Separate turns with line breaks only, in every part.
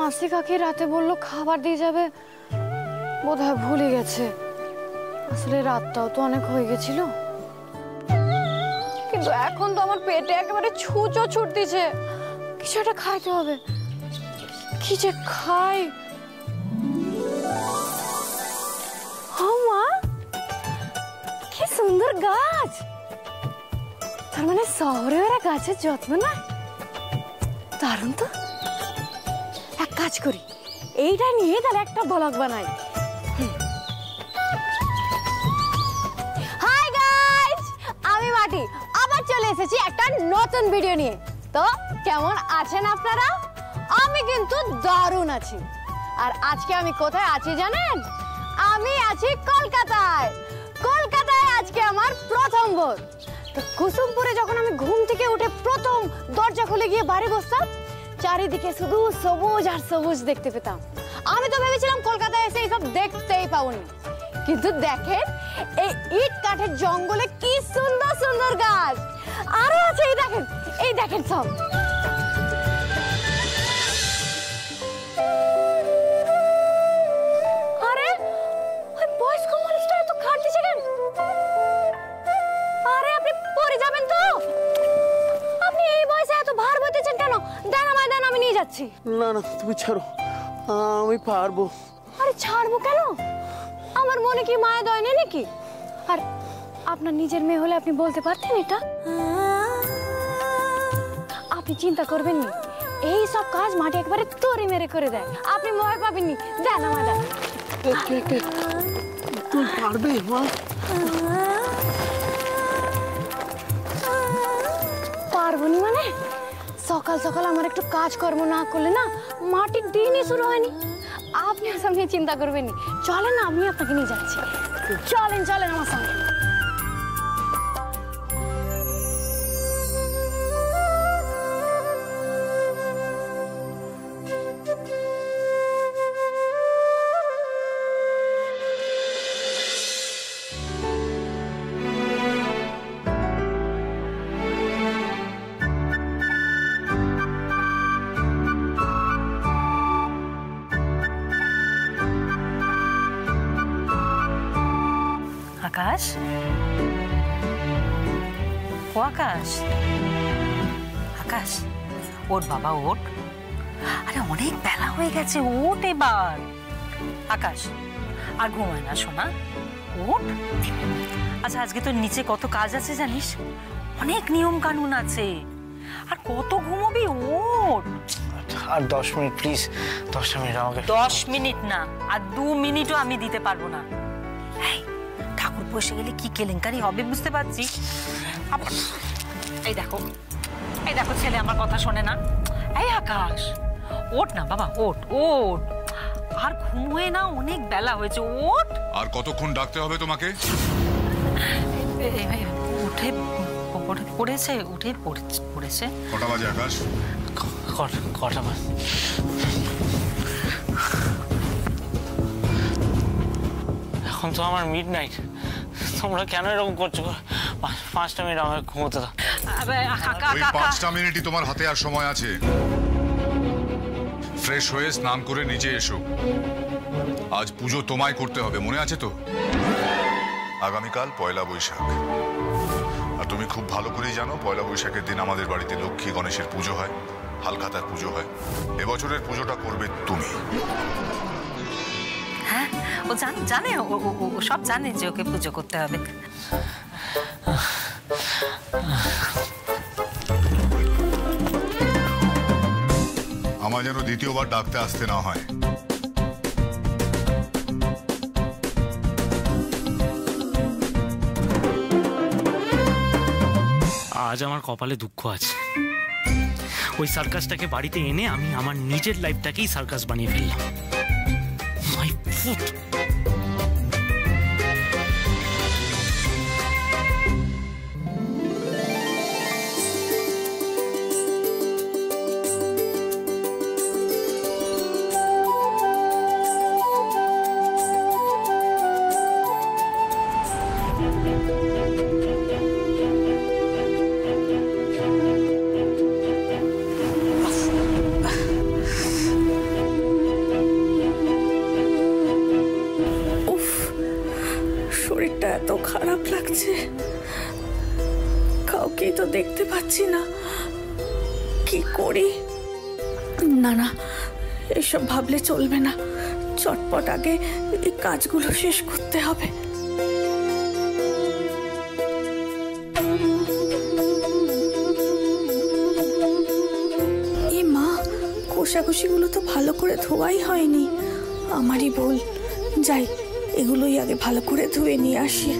মাসি কাকি রাতে বললো খাবার দিয়ে যাবে, বোধহয় ভুলে গেছে। আসলে রাতটাও তো অনেক হয়ে গেছিল, কিন্তু এখন তো আমার পেটে একেবারে ছুঁচো ছুটতেছে। কিছু একটা খাইতে হবে। কি যে খাই। মা, কি সুন্দর গাছ। তার মানে শহরে ওরা গাছের যত্ন না, দারুণ তো। এক কাজ করি, এইটা নিয়ে তাহলে একটা ব্লগ বানাই। হাই গাইস, আমি মাটি আবার চলে এসেছি একটা নতুন ভিডিও নিয়ে। তো কেমন আছেন আপনারা? আমি কিন্তু দারুণ আছি। আর আজকে আমি কোথায় আছি জানেন? আমি আছি কলকাতায়। কলকাতায় আজকে আমার প্রথম ভোর। তো কুসুমপুরে যখন আমি ঘুম থেকে উঠে প্রথম দরজা খুলে গিয়ে বাড়ি বসতাম, চারিদিকে শুধু সবুজ আর সবুজ দেখতে পেতাম। আমি তো ভেবেছিলাম কলকাতায় এসে এইসব দেখতেই পাবনি, কিন্তু দেখেন এই ইট কাঠের জঙ্গলে কি সুন্দর সুন্দর গাছ আরো আছে। এই দেখেন সব। আরে ওই বয়স্ক মানুষটা এত খাটছে কেন? আরে আপনি পড়ে যাবেন তো। আপনি এই বয়সে এত ভার বইতেছেন কেন? দেন আমায় দেন, আমি নিয়ে যাচ্ছি।
না না, তুমি ছাড়ো, আমি পারবো।
আরে ছাড়বো কেন? আমার মনে কি মায়া দয় নেই নাকি? আর আপনার নিজের মেয়ে হলে আপনি বলতে পারতেন এটা। আপনি চিন্তা করবেন না, এই সব কাজ মাটি একবারে তরি মেরে করে দেয়। আপনি ভয় পাবেননি। দেন আমার দেন।
তুই পারবে মা?
পারবনি মানে? সকাল সকাল আমার একটু কাজকর্ম না করলে না মাটির দিনই শুরু হয়নি। আপনি ওসব নিয়ে চিন্তা করবেন না। চলেন না, আমি আপনাকে নিয়ে যাচ্ছি। চলেন চলেন আমার সঙ্গে।
আকাশ, ও আকাশ, আকাশ ওঠ বাবা ওঠ। আরে অনেক বেলা হয়ে গেছে, ওঠ এবার। আকাশ আর ঘুমায় না সোনা, ওঠ। আচ্ছা আজকে তোর নিচে কত কাজ আছে জানিস? অনেক নিয়ম কানুন আছে, আর কত ঘুমোবি? ওঠ।
আর 10 মিনিট প্লিজ, 10 মিনিট আমাকে।
10 মিনিট না, আর 2 মিনিটও আমি দিতে পারবো না। ঠাকুর বসে গেলে কি কেলেঙ্কারি হবে বুঝতে পারছি। এই দেখো, এই দেখো ছেলে আমার কথা শোনে না। এই আকাশ ওঠ না বাবা, ওঠ ওঠ। আর ঘুমোয় না, অনেক বেলা হয়েছে, ওঠ।
আর কতক্ষণ ডাকতে হবে তোমাকে?
উঠে পড়েছে, উঠে পড়েছে।
কটা বাজে আকাশ?
কটা বাজে? এখন তো আমার মিড নাইট। তোমরা কেন এরকম করছো? 5টা মিনিট আমাকে ঘুমোতে দাও।
ওই 5টা মিনিটই তোমার হাতে আর সময় আছে। ফ্রেশ হয়ে স্নান করে নিচে এসো। আজ পুজো তোমায় করতে হবে, মনে আছে তো? আগামীকাল পয়লা বৈশাখ, আর তুমি খুব ভালো করেই জানো পয়লা বৈশাখের দিন আমাদের বাড়িতে লক্ষ্মী গণেশের পুজো হয়, হালখাতার পুজো হয়। এবছরের পুজোটা করবে তুমি।
হ্যাঁ ও জানে, ও সব জানে যে ওকে পুজো করতে হবে।
আমার যেন দ্বিতীয়বার ডাকতে আসতে না হয়।
আজ আমার কপালে দুঃখ আছে। ওই সার্কাসটাকে বাড়িতে এনে আমি আমার নিজের লাইফটাকেই সার্কাস বানিয়ে ফেললাম। My foot.
শরীরটা এত খারাপ লাগছে, কাউকেই তো দেখতে পাচ্ছি না, কি করি? না না, এসব ভাবলে চলবে না, চটপট আগে এই কাজগুলো শেষ করতে হবে। এ মা, কোষাকুষিগুলো তো ভালো করে ধোয়াই হয়নি, আমারই ভুল। যাই, এগুলোই আগে ভালো করে ধুয়ে নিয়ে আসি।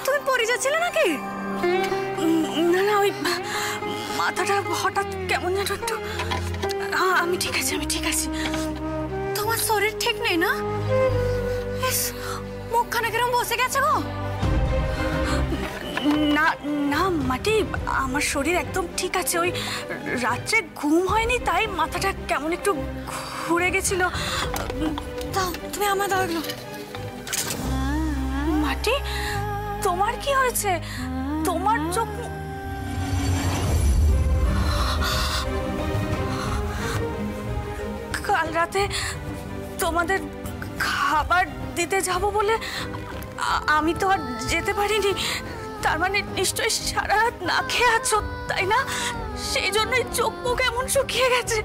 তুমি পড়ে যাচ্ছিলে নাকি?
না না, ওই মাথাটা হঠাৎ কেমন যেন একটু। আমি ঠিক আছি, আমি ঠিক আছি।
তোমার শরীর ঠিক নেই না? মুখখানা কিরম বসে গেছে গো?
না না মাটি, আমার শরীর একদম ঠিক আছে। ওই রাত্রে ঘুম হয়নি, তাই মাথাটা কেমন একটু ঘুরে গেছিল।
দাও, তুমি আমার দাও এগুলো।
মাটি, তোমার কি হয়েছে? তোমার চোখ কাল রাতে তোমাদের খাবার দিতে যাব বলে আমি তো আর যেতে পারিনি। তার মানে নিশ্চয়ই সারা রাত না খেয়ে আছো, তাই না? সেই জন্যই চোখ মুখ এমন শুকিয়ে গেছে।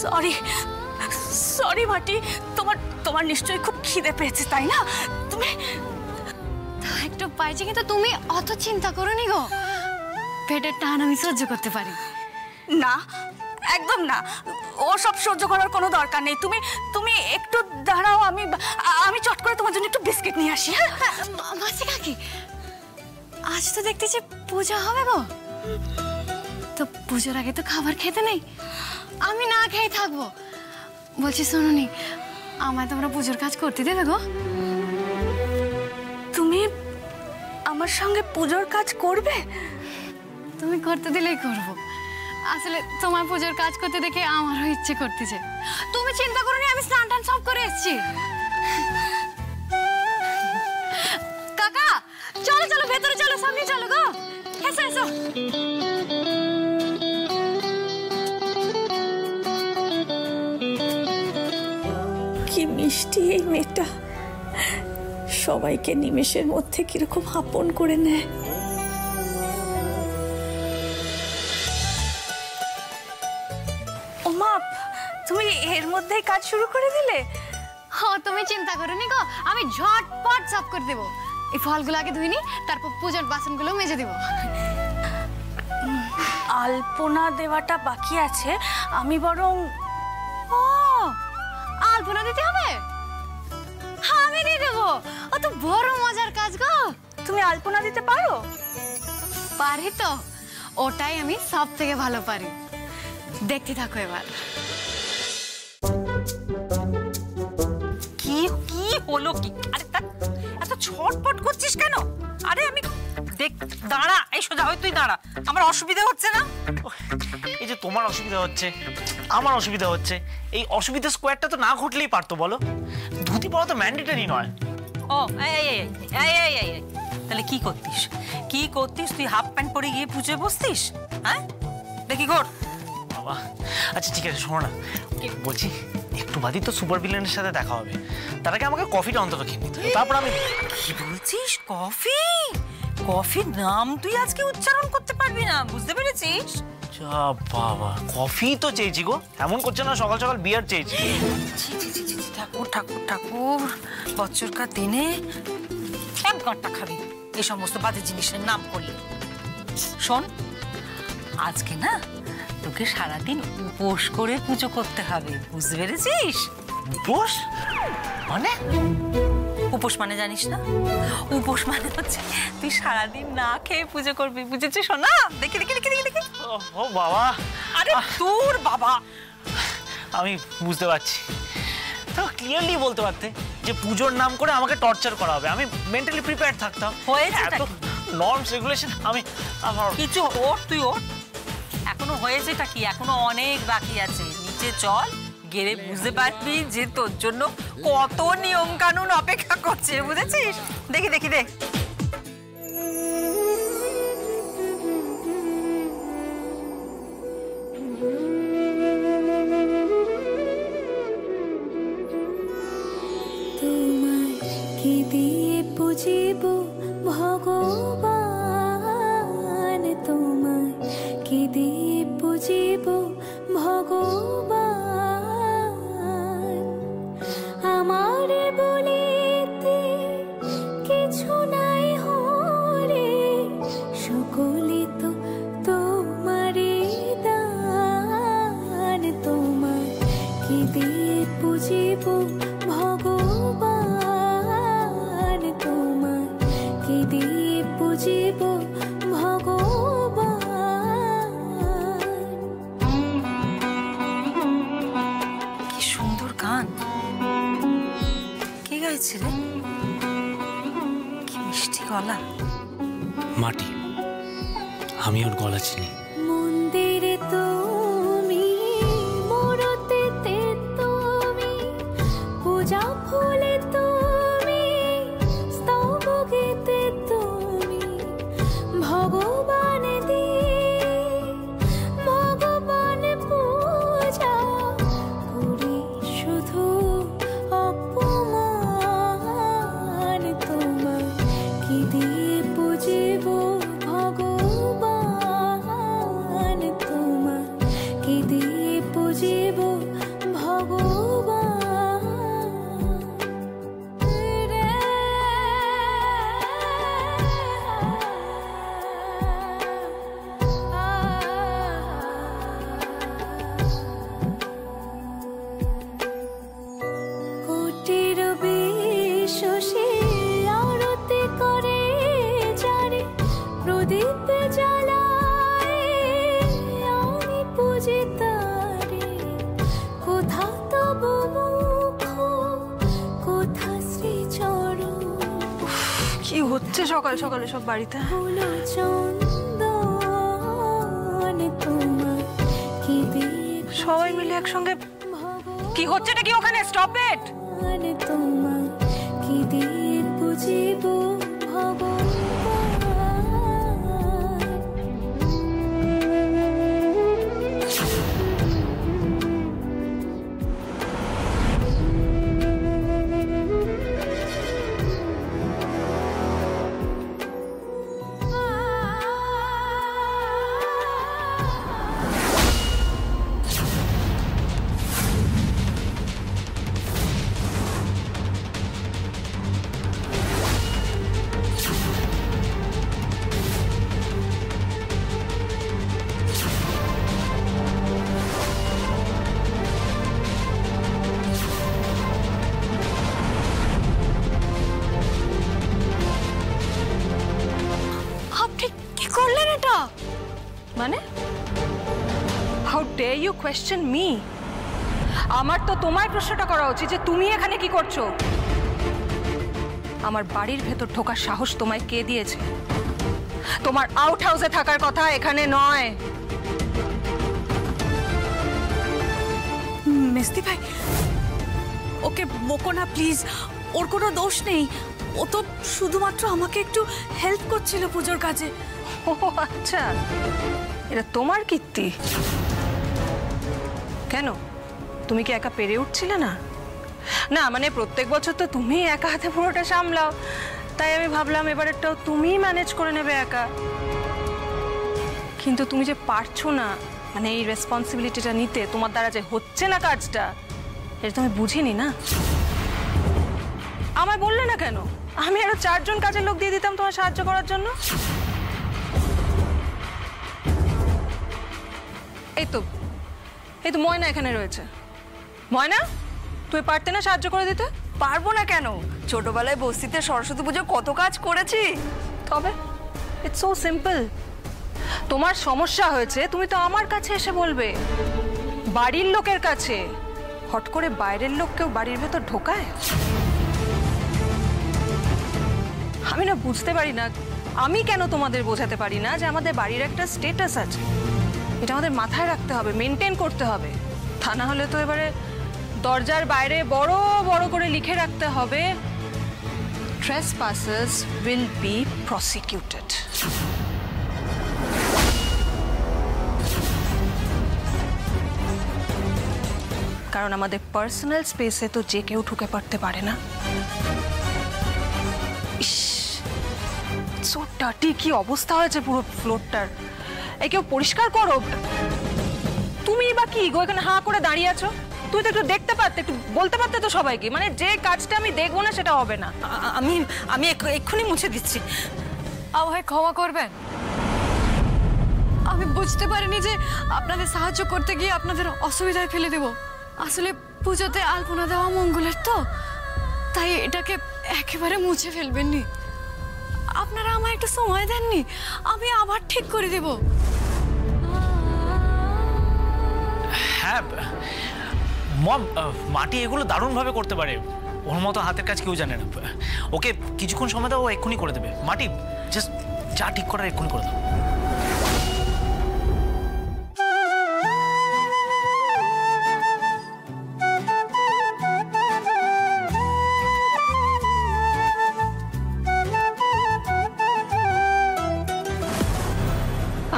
সরি সরি মাটি, তোমার নিশ্চয়ই খুব খিদে পেয়েছে, তাই না? তুমি
একটু পাইছি, কিন্তু তুমি অত চিন্তা করোনি গো। পেটের টান আমি সহ্য করতে পারি।
না, একদম না, ও সব সহ্য করার কোনো দরকার নেই। তুমি একটু দাঁড়াও, আমি চট করে তোমার জন্য একটু বিস্কিট নিয়ে আসি। হ্যাঁ,
মাসি কাকি, আজ তো দেখতেছি পূজা হবে গো। তো পুজোর আগে তো খাবার খেতে নেই, আমি না খেয়ে থাকবো। বলছি শোনোনি, আমায় তোমরা পুজোর কাজ করতে দেবে গো?
তুমি আমার সঙ্গে পুজোর কাজ করবে?
তুমি করতে দিলেই করব। আসলে তোমার পুজোর কাজ করতে দেখে আমারও ইচ্ছে করতেছে। তুমি চিন্তা করোনি, আমি স্নান টান সব করে এসেছি। কাকা, চলো চলো ভেতরে চলো, সামনে চলো গো। এসো এসো।
কি মিষ্টি এই মেয়েটা, সবাইকে নিমেষের মধ্যে কিরকম আপন করে নেয়। ওমা, তুমি এর মধ্যেই কাজ শুরু করে দিলে?
হ্যাঁ, তুমি চিন্তা করোনি গো, আমি ঝটপট সব করে দেবো। এই ফলগুলো আগে ধুইনি, তারপর পূজার বাসনগুলো মেজে দেবো।
আলপনা দেওয়াটা বাকি আছে, আমি বরং।
ও, আলপনা দিতে হবে? হ্যাঁ, আমি দিয়ে দেবো। ও তো বড় মজার কাজ গো।
তুমি আলপনা দিতে পারো?
পারি তো, ওটাই আমি সব থেকে ভালো পারি। দেখতে থাকো এবার।
কি কি হলো কি? আরে এত ছটপট করছিস কেন? আরে আমি দেখ, দাঁড়া, এই সোজা হয়ে তুই দাঁড়া, আমার অসুবিধা হচ্ছে না?
এই যে তোমার অসুবিধা হচ্ছে, আমার অসুবিধা হচ্ছে, এই অসুবিধা স্কোয়ারটা তো না ঘটলেই পারতো বলো। ধুতি পরা তো ম্যান্ডেটরি নয়।
ও এই, তাহলে কি করতিস? কি করতিস তুই? হাফ প্যান্ট পরে গিয়ে পুজোয় বসতিস? হ্যাঁ, দেখি কর
বাবা। আচ্ছা ঠিক আছে, শোনো না, বলছি একটু বাদই তো সুপার ভিলেনের সাথে দেখা হবে, তার আগে আমাকে কফিটা অন্তত খেয়ে নিতে হবে, তারপর আমি।
কি বলছিস? কফি? কফির নাম তুই আজকে উচ্চারণ করতে পারবি না, বুঝতে পেরেছিস?
যা বাবা, কফি তো চেয়েছি গো, এমন করছে না সকাল সকাল বিয়ার চেয়েছি।
ঠাকুর ঠাকুর ঠাকুর, বছরকার দিনে এক ঘন্টা খাবি এই সমস্ত বাজে জিনিসের নাম করলে। শোন, আজকে না তোকে সারাদিন উপোস করে পুজো করতে হবে, বুঝতে পেরেছিস?
উপোস মানে?
উপোস মানে জানিস না? উপোস মানে হচ্ছে তুই সারাদিন না খেয়ে পুজো করবি, বুঝেছিস? শোনা, দেখি দেখি দেখি দেখি দেখি।
ও বাবা।
আরে তোর বাবা,
আমি বুঝতে পারছি, তো ক্লিয়ারলি বলতে পারতে যে পুজোর নাম করে আমাকে টর্চার করা হবে, আমি মেন্টালি প্রিপেয়ার থাকতাম।
হয়েছে
এত নর্মস রেগুলেশন আমি আমার
কিছু ওর, তুই ওর। এখনো হয়েছেটা কি? এখনো অনেক বাকি আছে। নিচে চল, গেলে বুঝতে পারবি যে তোর জন্য কত নিয়ম কানুন অপেক্ষা করছে, বুঝেছিস? দেখি দেখি দেখ।
কি দিয়ে বুঝিব ভগবান আমারে বলিতে কিছু নাই হরে সকলে তো তোমারে দান তোমার কি দিয়ে বুঝিব ভগবান তোমার কি দিয়ে বুঝিব ভগবান।
কি সুন্দর গান, কে গাইছে রে? কি মিষ্টি গলা।
মাটি, আমি ওর গলা চিনি।
মন্দিরে তুমি মূরতিতে তুমি পূজা ফুলে তুমি স্তব গীতে তুমি ভগবান ভগবান পূজা করি শুধু অপমান তোমার কি দিয়ে বুঝিব ভগবান তোমার কি দিয়ে বুঝিব ভগবান রে। কোটির বিশ্বসে আরতি করে যারে প্রদীপ জ্বালায় আমি পুজি তারে কোথা তব মুখ কোথা শ্রীচরণ
কি হচ্ছে সকাল সকালে সব বাড়িতে?
হলো চন্দন তোমার কি দিয়ে
সবাই মিলে একসঙ্গে কি হচ্ছেটা কি ওখানে? Stop it.
ভগবান তোমার কি দিয়ে বুঝিব ভগবান।
আপনি কি করলেন এটা? মানে how dare you question me? আমার তো তোমায় প্রশ্নটা করা উচিত যে তুমি এখানে কি করছো। আমার বাড়ির ভেতর ঢোকার সাহস তোমায় কে দিয়েছে? তোমার আউট হাউসে থাকার কথা, এখানে নয়।
মেস্তি ভাই, ওকে বকো না প্লিজ, ওর কোনো দোষ নেই। ও তো শুধুমাত্র আমাকে একটু হেল্প করছিল পুজোর কাজে।
ও আচ্ছা, এটা তোমার কীর্তি। কেন, তুমি কি একা পেরে উঠছিলে না? না মানে প্রত্যেক বছর তো তুমি একা হাতে পুরোটা সামলাও, তাই আমি ভাবলাম এবারেরটাও তুমি ম্যানেজ করে নেবে একা। কিন্তু তুমি যে পারছো না, মানে এই রেসপন্সিবিলিটিটা নিতে, তোমার দ্বারা যে হচ্ছে না কাজটা, এটা তো আমি বুঝিনি না। আমায় বললে না কেন? আমি আরো 4 জন কাজের লোক দিয়ে দিতাম তোমার সাহায্য করার জন্য। এই তো ময়না এখানে রয়েছে। ময়না, তুই পারতে না সাহায্য করে দিতে?
পারবো না কেন? ছোটবেলায় বস্তিতে সরস্বতী পুজো কত কাজ করেছি।
তবে ইটস সো সিম্পল। তোমার সমস্যা হয়েছে, তুমি তো আমার কাছে এসে বলবে, বাড়ির লোকের কাছে। হট করে বাইরের লোক কেউ বাড়ির ভেতর ঢোকায়? আমি না বুঝতে পারি না, আমি কেন তোমাদের বোঝাতে পারি না যে আমাদের বাড়ির একটা স্ট্যাটাস আছে, এটা আমাদের মাথায় রাখতে হবে, মেনটেন করতে হবে। তা না হলে তো এবারে দরজার বাইরে বড় বড় করে লিখে রাখতে হবে, trespassers will be prosecuted। কারণ আমাদের পার্সোনাল স্পেসে তো যে কেউ ঢুকে পড়তে পারে না। সো ডার্টি, কি অবস্থা হয়েছে পুরো ফ্লোরটার। এই কেউ পরিষ্কার করো। তুমি বা কি গো এখানে হাঁ করে দাঁড়িয়ে আছো? তুই তো একটু দেখতে পারতে, একটু বলতে পারতে তো সবাইকে, মানে যে কাজটা আমি দেখবো না সেটা হবে না।
আমি এক্ষুনি মুছে দিচ্ছি।
আমায় ক্ষমা করবেন, আমি বুঝতে পারিনি যে আপনাদের সাহায্য করতে গিয়ে আপনাদের অসুবিধায় ফেলে দেব। আসলে পুজোতে আলপনা দেওয়া মঙ্গলের তো, তাই এটাকে একেবারে মুছে ফেলবেননি। আপনারা আমায় একটু সময় দেননি, আমি আবার ঠিক করে দেব।
হ্যাঁ মম, মাটি এগুলো দারুণভাবে করতে পারে, ওর মতো হাতের কাজ কেউ জানে না। ওকে কিছুক্ষণ সময় দাও, ও এক্ষুনি করে দেবে। মাটি জাস্ট যা ঠিক করার এক্ষুনি করে দাও।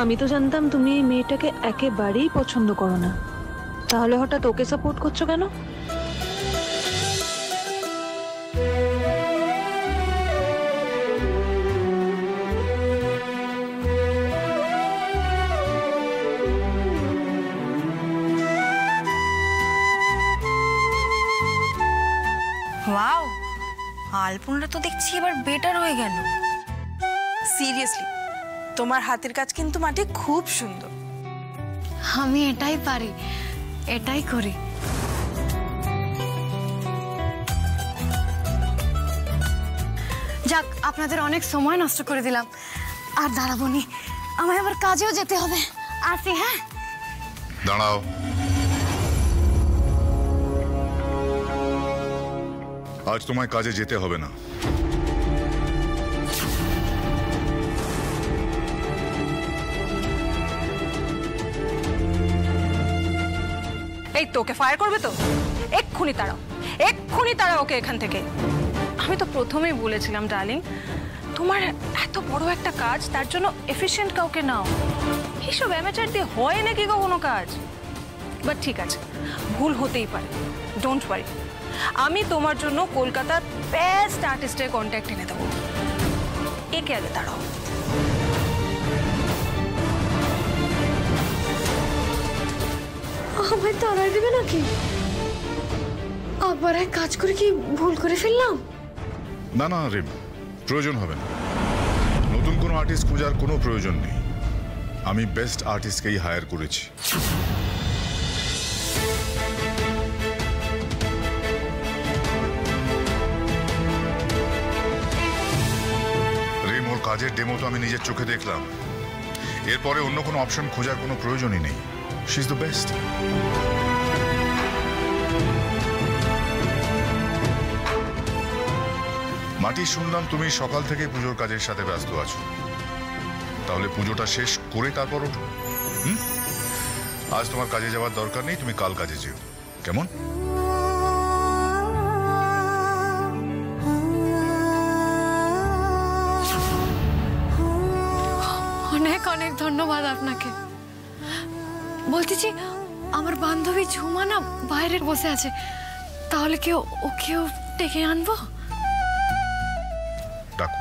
আমি তো জানতাম তুমি এই মেয়েটাকে একেবারেই পছন্দ করো না, তাহলে হঠাৎ ওকে সাপোর্ট করছো কেন?
ওয়াও, আলপনাটা তো দেখছি এবার বেটার হয়ে গেল।
সিরিয়াসলি তোমার হাতের কাজ কিন্তু মাটি খুব সুন্দর।
আমি এটাই পারি, এটাই করি। যাক, আপনাদের অনেক সময় নষ্ট করে দিলাম, আর দাঁড়াবো নি, আমায় আবার কাজেও যেতে হবে। আসি। হ্যাঁ,
দাঁড়াও। আজ তোমায় কাজে যেতে হবে না।
এই তো ওকে ফায়ার করবে তো? এক্ষুনি তাড়াও, এক্ষুনি তাড়াও ওকে এখান থেকে। আমি তো প্রথমেই বলেছিলাম ডার্লিং, তোমার এত বড় একটা কাজ, তার জন্য এফিশিয়েন্ট কাউকে নাও। এইসব অ্যামেচার দিয়ে হয় নাকি কোনো কাজ? বাট ঠিক আছে, ভুল হতেই পারে, ডোন্ট ওয়ারি। আমি তোমার জন্য কলকাতার বেস্ট আর্টিস্টের কন্ট্যাক্ট এনে দেবো। একে আগে তাড়াও।
আমায় তাড়াই দেবে নাকি? আবার এক কাজ করে কি ভুল করে ফেললাম?
না না রিম, প্রয়োজন হবে না। নতুন কোনো আর্টিস্ট খোঁজার কোনো প্রয়োজন নেই। আমি বেস্ট আর্টিস্টকেই হায়ার করেছি। রিম, ওর কাজের ডেমো তো আমি নিজের চোখে দেখলাম। এরপরে অন্য কোনো অপশন খোঁজার কোনো প্রয়োজনই নেই। She is the best. মাটি, শুনলাম তুমি সকাল থেকে পুজোর কাজের সাথে ব্যস্ত আছো। তাহলে পুজোটা শেষ করে তারপর ওঠো। আজ তোমার কাজে যাওয়ার দরকার নেই, তুমি কাল কাজে যেও, কেমন?
অনেক অনেক ধন্যবাদ আপনাকে। বলতেছি, আমার বান্ধবী ঝুমা না বাইরে বসে আছে, তাহলে কি ওকেও ডেকে আনবো?
ডাকো।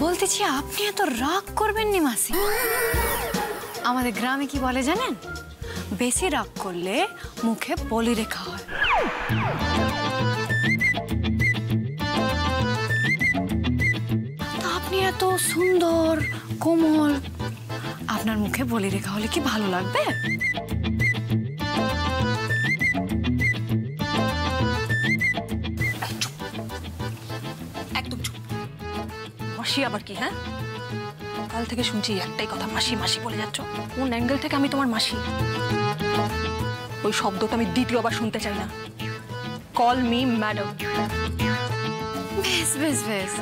বলতেছি, আপনি এত রাগ করবেন নি মাসি। আমাদের গ্রামে কি বলে জানেন? বেশি রাগ করলে মুখে বলি রেখা হয়। আপনি এত সুন্দর কোমল, আপনার মুখে বলি রেখা হলে কি ভালো লাগবে?
একদম চুপ। মাসি আবার কি? হ্যাঁ, কাল থেকে শুনছি একটাই কথা, মাসি মাসি বলে যাচ্ছ। কোন অ্যাঙ্গেল থেকে আমি তোমার মাসি? ওই শব্দটা আমি দ্বিতীয়বার শুনতে চাই না। Call me madam.
বেশ বেশ বেশ,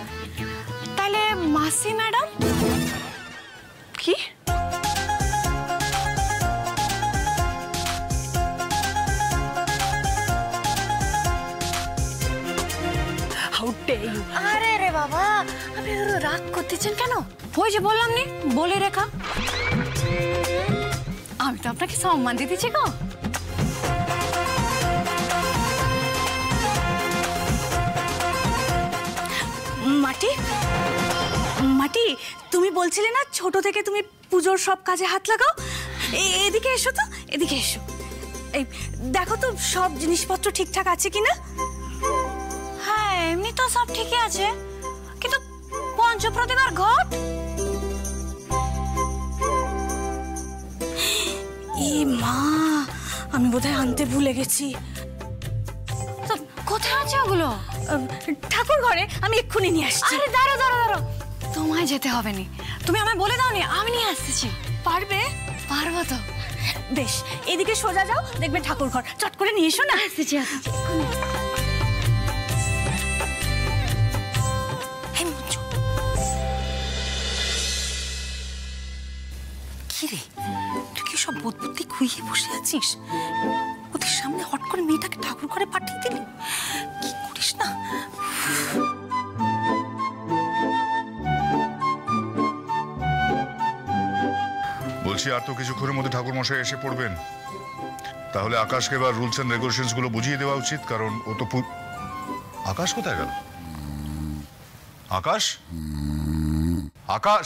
তাহলে মাসি ম্যাডাম।
কি?
আরে রে বাবা, আপনি রাগ করতেছেন কেন? ওই যে বললাম নি বলে রেখা, আমি তো আপনাকে সম্মান দিতেছি গো।
বলছিলে না ছোট থেকে তুমি পুজোর সব কাজে হাত লাগাও। এদিকে এসো তো, এদিকে এসো। এই দেখো তো সব জিনিসপত্র ঠিকঠাক আছে কিনা।
হ্যাঁ এমনি তো সব ঠিকই আছে, কিন্তু পঞ্চপ্রতিমার ঘট
এ মা, আমি বোধহয় আনতে ভুলে গেছি।
তো কোথায় আছে ওগুলো?
ঠাকুর ঘরে, আমি এক্ষুনি নিয়ে আসছি।
আরে দাঁড়াও দাঁড়াও দাঁড়াও, তোমায় যেতে হবে না, তুমি আমায় বলে দাও নি, আমি নিয়ে আসতেছি।
পারবে?
পারবো তো।
বেশ, এদিকে সোজা যাও, দেখবে ঠাকুর ঘর। চট করে নিয়ে এসো না।
আসতেছি আসতেছি।
কি রে, তুই কি সব বুদ্ধি খুইয়ে বসে আছিস? ওদের সামনে হট করে মেয়েটাকে ঠাকুর ঘরে পাঠিয়ে দিলি, কি করিস না?
বলছি আর তো কিছুক্ষণের মধ্যে ঠাকুর মশাই এসে পড়বেন, তাহলে আকাশকে এবার রুলস এন্ড রেগুলেশনস গুলো বুঝিয়ে দেওয়া উচিত, কারণ ও তো আকাশ কোথায় গেল? আকাশ, আকাশ,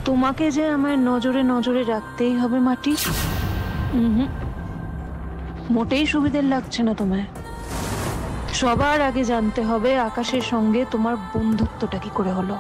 তোমাকে যে আমার নজরে নজরে রাখতেই হবে মাটি, মোটেই সুবিধের লাগছে না তোমায়। সবার আগে জানতে হবে আকাশের সঙ্গে তোমার বন্ধুত্বটা কি করে হলো।